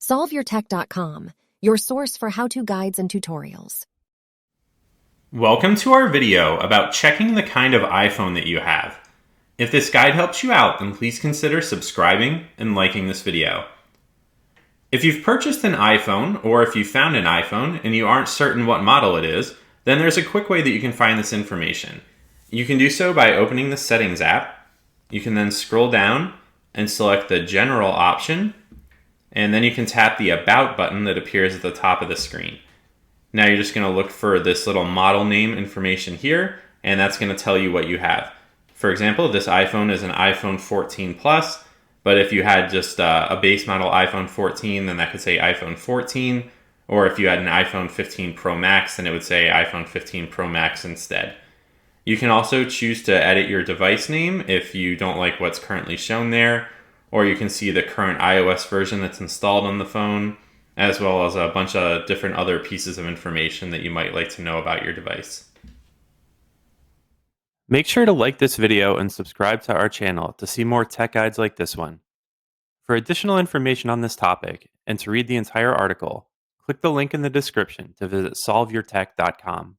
SolveYourTech.com, your source for how-to guides and tutorials. Welcome to our video about checking the kind of iPhone that you have. If this guide helps you out, then please consider subscribing and liking this video. If you've purchased an iPhone, or if you found an iPhone and you aren't certain what model it is, then there's a quick way that you can find this information. You can do so by opening the Settings app. You can then scroll down and select the General option, and then you can tap the About button that appears at the top of the screen. Now you're just going to look for this little model name information here, and that's going to tell you what you have. For example, this iPhone is an iPhone 14 Plus, but if you had just a base model iPhone 14, then that could say iPhone 14, or if you had an iPhone 15 Pro Max, then it would say iPhone 15 Pro Max instead. You can also choose to edit your device name if you don't like what's currently shown there, or you can see the current iOS version that's installed on the phone, as well as a bunch of different other pieces of information that you might like to know about your device. Make sure to like this video and subscribe to our channel to see more tech guides like this one. For additional information on this topic and to read the entire article, click the link in the description to visit solveyourtech.com.